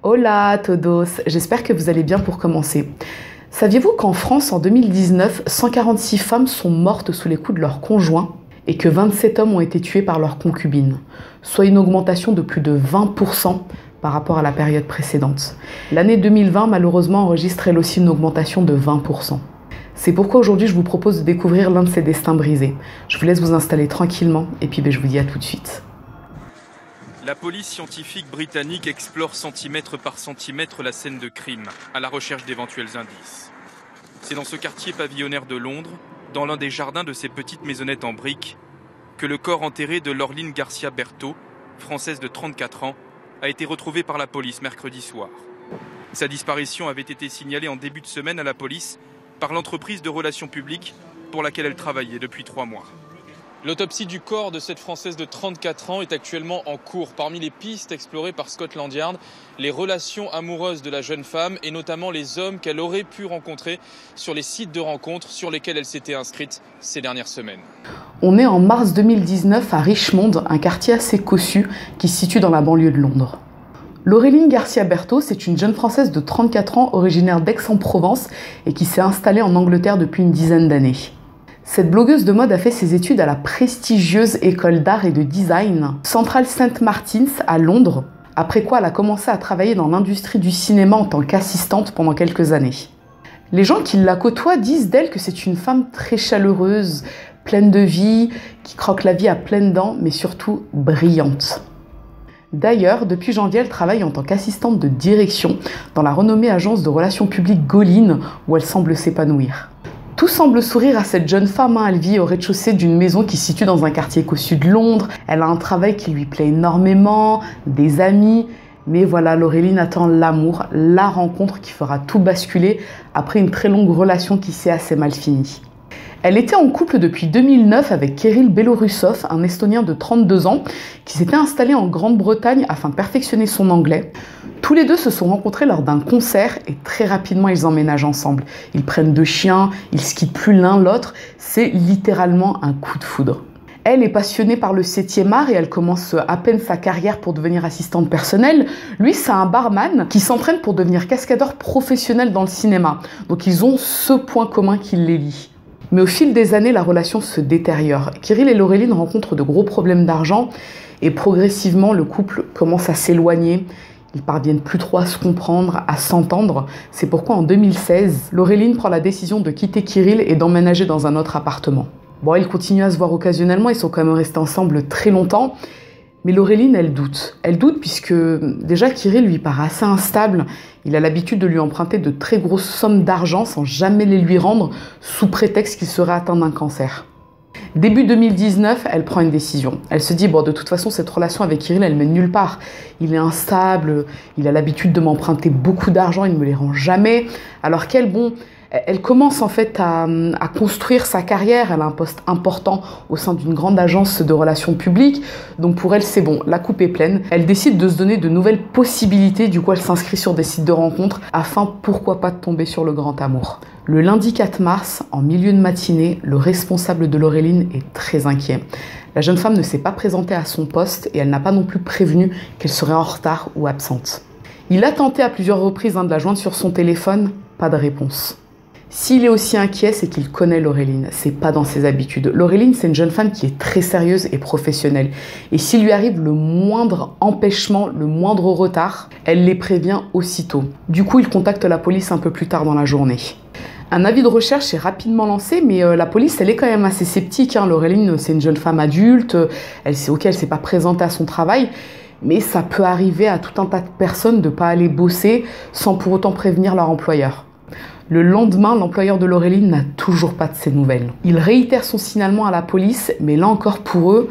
Hola a todos, j'espère que vous allez bien pour commencer. Saviez-vous qu'en France, en 2019, 146 femmes sont mortes sous les coups de leurs conjoints et que 27 hommes ont été tués par leurs concubines, soit une augmentation de plus de 20% par rapport à la période précédente. L'année 2020, malheureusement, enregistre elle aussi une augmentation de 20%. C'est pourquoi aujourd'hui, je vous propose de découvrir l'un de ces destins brisés. Je vous laisse vous installer tranquillement et puis je vous dis à tout de suite. La police scientifique britannique explore centimètre par centimètre la scène de crime, à la recherche d'éventuels indices. C'est dans ce quartier pavillonnaire de Londres, dans l'un des jardins de ces petites maisonnettes en briques, que le corps enterré de Laureline Garcia Berto, française de 34 ans, a été retrouvé par la police mercredi soir. Sa disparition avait été signalée en début de semaine à la police par l'entreprise de relations publiques pour laquelle elle travaillait depuis 3 mois. L'autopsie du corps de cette Française de 34 ans est actuellement en cours. Parmi les pistes explorées par Scotland Yard, les relations amoureuses de la jeune femme et notamment les hommes qu'elle aurait pu rencontrer sur les sites de rencontres sur lesquels elle s'était inscrite ces dernières semaines. On est en mars 2019 à Richmond, un quartier assez cossu qui se situe dans la banlieue de Londres. Laureline Garcia Berto, c'est une jeune Française de 34 ans originaire d'Aix-en-Provence et qui s'est installée en Angleterre depuis une dizaine d'années. Cette blogueuse de mode a fait ses études à la prestigieuse école d'art et de design Central St Martins à Londres, après quoi elle a commencé à travailler dans l'industrie du cinéma en tant qu'assistante pendant quelques années. Les gens qui la côtoient disent d'elle que c'est une femme très chaleureuse, pleine de vie, qui croque la vie à pleines dents, mais surtout brillante. D'ailleurs, depuis janvier, elle travaille en tant qu'assistante de direction dans la renommée agence de relations publiques Golin, où elle semble s'épanouir. Tout semble sourire à cette jeune femme. Elle vit au rez-de-chaussée d'une maison qui se situe dans un quartier cossu de Londres. Elle a un travail qui lui plaît énormément, des amis. Mais voilà, Laureline attend l'amour, la rencontre qui fera tout basculer après une très longue relation qui s'est assez mal finie. Elle était en couple depuis 2009 avec Kirill Belorussov, un Estonien de 32 ans, qui s'était installé en Grande-Bretagne afin de perfectionner son anglais. Tous les deux se sont rencontrés lors d'un concert et très rapidement ils emménagent ensemble. Ils prennent 2 chiens, ils se quittent plus l'un l'autre, c'est littéralement un coup de foudre. Elle est passionnée par le 7e art et elle commence à peine sa carrière pour devenir assistante personnelle. Lui, c'est un barman qui s'entraîne pour devenir cascadeur professionnel dans le cinéma. Donc ils ont ce point commun qui les lie. Mais au fil des années, la relation se détériore. Kirill et Laureline rencontrent de gros problèmes d'argent et progressivement, le couple commence à s'éloigner. Ils parviennent plus trop à se comprendre, à s'entendre. C'est pourquoi en 2016, Laureline prend la décision de quitter Kirill et d'emménager dans un autre appartement. Bon, ils continuent à se voir occasionnellement, ils sont quand même restés ensemble très longtemps. Mais Laureline, elle doute. Elle doute puisque déjà Kirill lui paraît assez instable. Il a l'habitude de lui emprunter de très grosses sommes d'argent sans jamais les lui rendre sous prétexte qu'il serait atteint d'un cancer. Début 2019, elle prend une décision. Elle se dit, bon, de toute façon, cette relation avec Kirill, elle mène nulle part. Il est instable, il a l'habitude de m'emprunter beaucoup d'argent, il ne me les rend jamais. Alors qu'elle, elle commence en fait à construire sa carrière. Elle a un poste important au sein d'une grande agence de relations publiques. Donc pour elle, c'est bon, la coupe est pleine. Elle décide de se donner de nouvelles possibilités. Du coup, elle s'inscrit sur des sites de rencontres afin, pourquoi pas, de tomber sur le grand amour. Le lundi 4 mars, en milieu de matinée, le responsable de Laureline est très inquiet. La jeune femme ne s'est pas présentée à son poste et elle n'a pas non plus prévenu qu'elle serait en retard ou absente. Il a tenté à plusieurs reprises de la joindre sur son téléphone, pas de réponse. S'il est aussi inquiet, c'est qu'il connaît Laureline. C'est pas dans ses habitudes. Laureline, c'est une jeune femme qui est très sérieuse et professionnelle. Et s'il lui arrive le moindre empêchement, le moindre retard, elle les prévient aussitôt. Du coup, il contacte la police un peu plus tard dans la journée. Un avis de recherche est rapidement lancé, mais la police, elle est quand même assez sceptique. Laureline, c'est une jeune femme adulte. Elle s'est pas présentée à son travail. Mais ça peut arriver à tout un tas de personnes de pas aller bosser sans pour autant prévenir leur employeur. Le lendemain, l'employeur de Laureline n'a toujours pas de ses nouvelles. Il réitère son signalement à la police, mais là encore pour eux,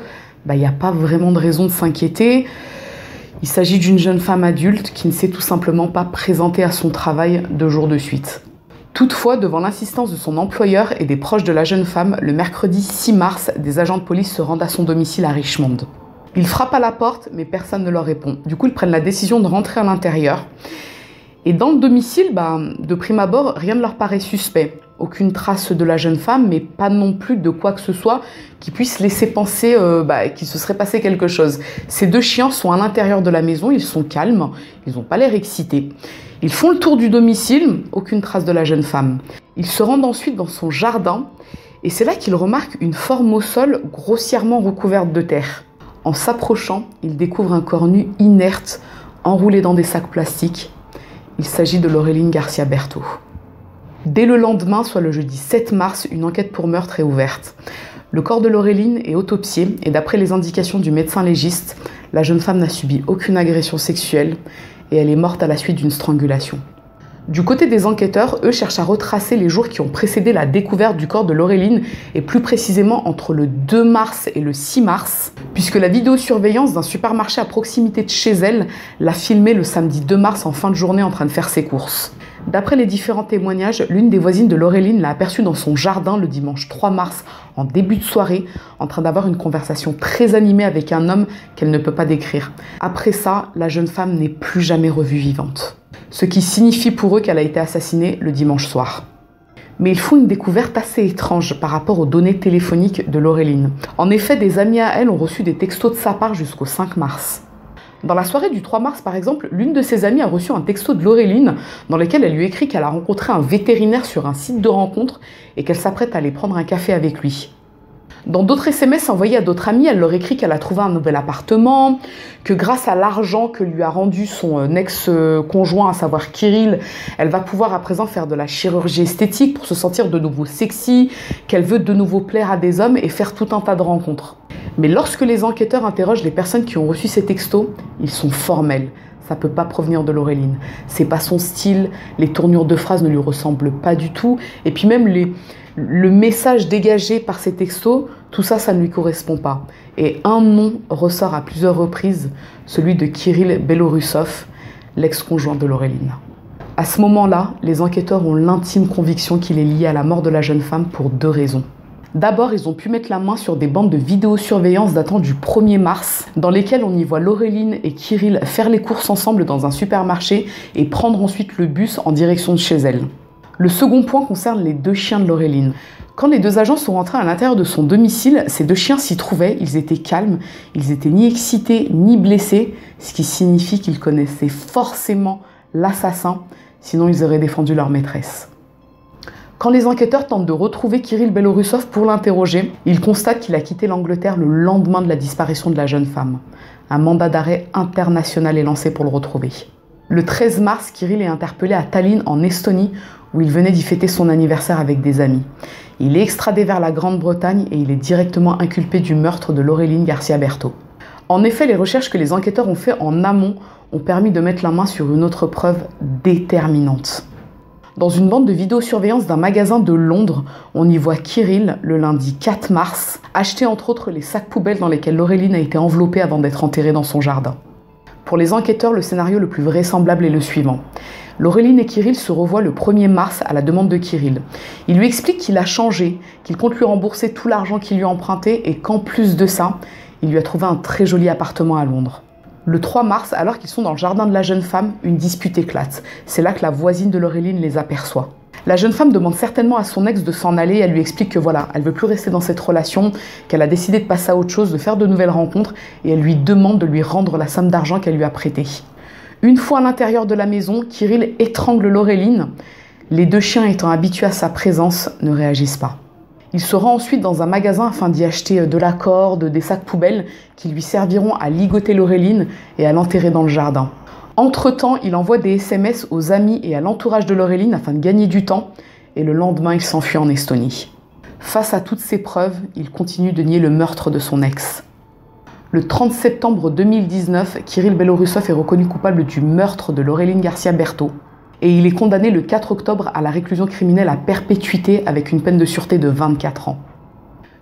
il n'y a pas vraiment de raison de s'inquiéter. Il s'agit d'une jeune femme adulte qui ne s'est tout simplement pas présentée à son travail 2 jours de suite. Toutefois, devant l'insistance de son employeur et des proches de la jeune femme, le mercredi 6 mars, des agents de police se rendent à son domicile à Richmond. Ils frappent à la porte, mais personne ne leur répond. Du coup, ils prennent la décision de rentrer à l'intérieur. Et dans le domicile, de prime abord, rien ne leur paraît suspect. aucune trace de la jeune femme, mais pas non plus de quoi que ce soit qui puisse laisser penser qu'il se serait passé quelque chose. Ces 2 chiens sont à l'intérieur de la maison, ils sont calmes, ils n'ont pas l'air excités. Ils font le tour du domicile, aucune trace de la jeune femme. Ils se rendent ensuite dans son jardin et c'est là qu'ils remarquent une forme au sol grossièrement recouverte de terre. En s'approchant, ils découvrent un corps nu inerte, enroulé dans des sacs plastiques. Il s'agit de Laureline Garcia Berto. Dès le lendemain, soit le jeudi 7 mars, une enquête pour meurtre est ouverte. Le corps de Laureline est autopsié et d'après les indications du médecin légiste, la jeune femme n'a subi aucune agression sexuelle et elle est morte à la suite d'une strangulation. Du côté des enquêteurs, eux cherchent à retracer les jours qui ont précédé la découverte du corps de Laureline et plus précisément entre le 2 mars et le 6 mars, puisque la vidéosurveillance d'un supermarché à proximité de chez elle l'a filmée le samedi 2 mars en fin de journée en train de faire ses courses. D'après les différents témoignages, l'une des voisines de Laureline l'a aperçue dans son jardin le dimanche 3 mars en début de soirée, en train d'avoir une conversation très animée avec un homme qu'elle ne peut pas décrire. Après ça, la jeune femme n'est plus jamais revue vivante. Ce qui signifie pour eux qu'elle a été assassinée le dimanche soir. Mais ils font une découverte assez étrange par rapport aux données téléphoniques de Laureline. En effet, des amis à elle ont reçu des textos de sa part jusqu'au 5 mars. Dans la soirée du 3 mars, par exemple, l'une de ses amies a reçu un texto de Laureline dans lequel elle lui écrit qu'elle a rencontré un vétérinaire sur un site de rencontre et qu'elle s'apprête à aller prendre un café avec lui. Dans d'autres SMS envoyés à d'autres amis, elle leur écrit qu'elle a trouvé un nouvel appartement, que grâce à l'argent que lui a rendu son ex-conjoint, à savoir Kirill, elle va pouvoir à présent faire de la chirurgie esthétique pour se sentir de nouveau sexy, qu'elle veut de nouveau plaire à des hommes et faire tout un tas de rencontres. Mais lorsque les enquêteurs interrogent les personnes qui ont reçu ces textos, ils sont formels. Ça peut pas provenir de Laureline. C'est pas son style, les tournures de phrases ne lui ressemblent pas du tout, et puis même le message dégagé par ces textos, tout ça, ça ne lui correspond pas. Et un nom ressort à plusieurs reprises, celui de Kirill Belorussov, l'ex-conjoint de Laureline. À ce moment-là, les enquêteurs ont l'intime conviction qu'il est lié à la mort de la jeune femme pour 2 raisons. D'abord, ils ont pu mettre la main sur des bandes de vidéosurveillance datant du 1er mars, dans lesquelles on y voit Laureline et Kirill faire les courses ensemble dans un supermarché et prendre ensuite le bus en direction de chez elle. Le second point concerne les 2 chiens de Laureline. Quand les 2 agents sont rentrés à l'intérieur de son domicile, ces 2 chiens s'y trouvaient, ils étaient calmes, ils étaient ni excités ni blessés, ce qui signifie qu'ils connaissaient forcément l'assassin, sinon ils auraient défendu leur maîtresse. Quand les enquêteurs tentent de retrouver Kirill Belorussov pour l'interroger, ils constatent qu'il a quitté l'Angleterre le lendemain de la disparition de la jeune femme. Un mandat d'arrêt international est lancé pour le retrouver. Le 13 mars, Kirill est interpellé à Tallinn, en Estonie, où il venait d'y fêter son anniversaire avec des amis. Il est extradé vers la Grande-Bretagne et il est directement inculpé du meurtre de Laureline Garcia Berto. En effet, les recherches que les enquêteurs ont fait en amont ont permis de mettre la main sur une autre preuve déterminante. Dans une bande de vidéosurveillance d'un magasin de Londres, on y voit Kirill, le lundi 4 mars, acheter entre autres les sacs poubelles dans lesquels Laureline a été enveloppée avant d'être enterrée dans son jardin. Pour les enquêteurs, le scénario le plus vraisemblable est le suivant. Laureline et Kirill se revoient le 1er mars à la demande de Kirill. Il lui explique qu'il a changé, qu'il compte lui rembourser tout l'argent qu'il lui a emprunté et qu'en plus de ça, il lui a trouvé un très joli appartement à Londres. Le 3 mars, alors qu'ils sont dans le jardin de la jeune femme, une dispute éclate. C'est là que la voisine de Laureline les aperçoit. La jeune femme demande certainement à son ex de s'en aller. Elle lui explique que voilà, elle veut plus rester dans cette relation, qu'elle a décidé de passer à autre chose, de faire de nouvelles rencontres, et elle lui demande de lui rendre la somme d'argent qu'elle lui a prêtée. Une fois à l'intérieur de la maison, Kirill étrangle Laureline. Les 2 chiens étant habitués à sa présence ne réagissent pas. Il se rend ensuite dans un magasin afin d'y acheter de la corde, des sacs poubelles qui lui serviront à ligoter Laureline et à l'enterrer dans le jardin. Entre-temps, il envoie des SMS aux amis et à l'entourage de Laureline afin de gagner du temps et le lendemain, il s'enfuit en Estonie. Face à toutes ces preuves, il continue de nier le meurtre de son ex. Le 30 septembre 2019, Kirill Belorussov est reconnu coupable du meurtre de Laureline Garcia Berto. Et il est condamné le 4 octobre à la réclusion criminelle à perpétuité avec une peine de sûreté de 24 ans.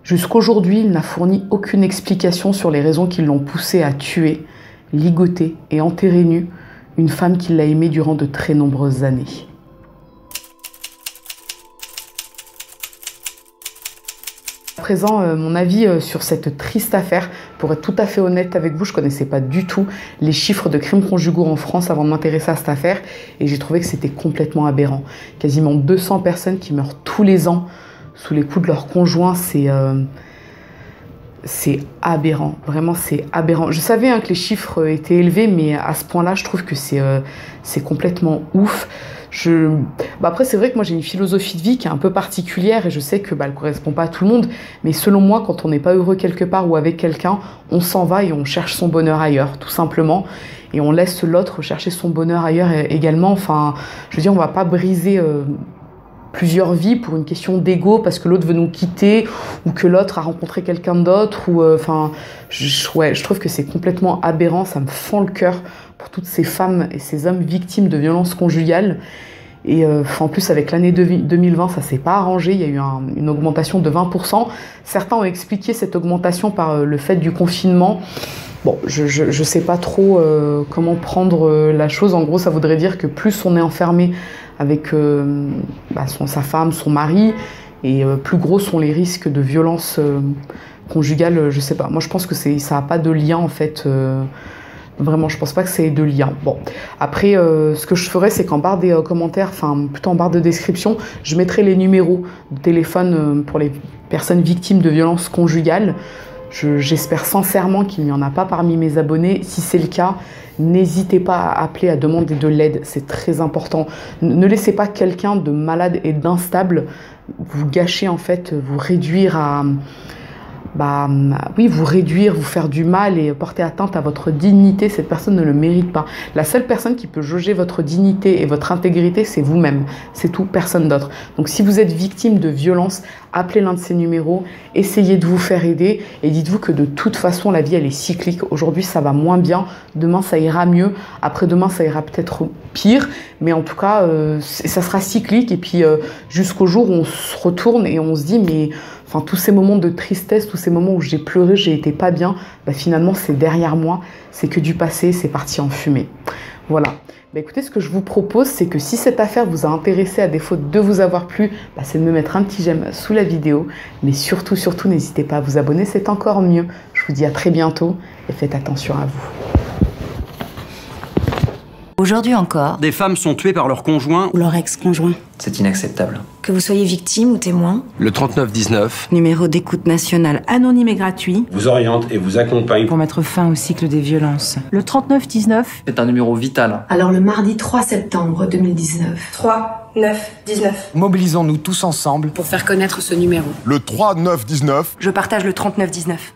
Jusqu'aujourd'hui, il n'a fourni aucune explication sur les raisons qui l'ont poussé à tuer, ligoter et enterrer nue une femme qui l'a aimée durant de très nombreuses années. À présent, mon avis sur cette triste affaire. Pour être tout à fait honnête avec vous, je ne connaissais pas du tout les chiffres de crimes conjugaux en France avant de m'intéresser à cette affaire et j'ai trouvé que c'était complètement aberrant. Quasiment 200 personnes qui meurent tous les ans sous les coups de leur conjoint, c'est aberrant. Vraiment, c'est aberrant. Je savais que les chiffres étaient élevés, mais à ce point-là, je trouve que c'est complètement ouf. Après, c'est vrai que moi, j'ai une philosophie de vie qui est un peu particulière et je sais que elle correspond pas à tout le monde. Mais selon moi, quand on n'est pas heureux quelque part ou avec quelqu'un, on s'en va et on cherche son bonheur ailleurs, tout simplement. Et on laisse l'autre chercher son bonheur ailleurs également. Enfin, je veux dire, on va pas briser plusieurs vies pour une question d'ego parce que l'autre veut nous quitter ou que l'autre a rencontré quelqu'un d'autre. Ou je trouve que c'est complètement aberrant. Ça me fend le cœur pour toutes ces femmes et ces hommes victimes de violences conjugales. Et en plus, avec l'année 2020, ça s'est pas arrangé. Il y a eu une augmentation de 20%. Certains ont expliqué cette augmentation par le fait du confinement. Bon, je sais pas trop comment prendre la chose. En gros, ça voudrait dire que plus on est enfermé avec sa femme, son mari, et plus gros sont les risques de violence conjugale. Je sais pas. Moi, je pense que ça a pas de lien en fait. Vraiment, je pense pas que c'est de lien. Bon, après, ce que je ferais, c'est qu'en barre des commentaires, enfin plutôt en barre de description, je mettrai les numéros de téléphone pour les personnes victimes de violences conjugales. J'espère sincèrement qu'il n'y en a pas parmi mes abonnés. Si c'est le cas, n'hésitez pas à appeler, à demander de l'aide. C'est très important. Ne laissez pas quelqu'un de malade et d'instable vous gâcher, en fait, vous réduire à... vous réduire, vous faire du mal et porter atteinte à votre dignité. Cette personne ne le mérite pas. La seule personne qui peut jauger votre dignité et votre intégrité, c'est vous-même. C'est tout, personne d'autre. Donc si vous êtes victime de violence, appelez l'un de ces numéros, essayez de vous faire aider et dites-vous que de toute façon, la vie, elle est cyclique. Aujourd'hui, ça va moins bien. Demain, ça ira mieux. Après-demain, ça ira peut-être pire. Mais en tout cas, ça sera cyclique. Et puis, jusqu'au jour où on se retourne et on se dit, mais... Enfin, tous ces moments de tristesse, tous ces moments où j'ai pleuré, j'ai été pas bien, finalement, c'est derrière moi, c'est que du passé, c'est parti en fumée. Voilà. Écoutez, ce que je vous propose, c'est que si cette affaire vous a intéressé, à défaut de vous avoir plu, c'est de me mettre un petit j'aime sous la vidéo. Mais surtout, n'hésitez pas à vous abonner, c'est encore mieux. Je vous dis à très bientôt et faites attention à vous. Aujourd'hui encore, des femmes sont tuées par leur conjoint ou leur ex-conjoint. C'est inacceptable. Que vous soyez victime ou témoin, le 3919, numéro d'écoute nationale anonyme et gratuit, vous oriente et vous accompagne pour mettre fin au cycle des violences. Le 3919 est un numéro vital. Alors le mardi 3 septembre 2019. 3, 9, 19. Mobilisons-nous tous ensemble pour faire connaître ce numéro. Le 3919. Je partage le 3919.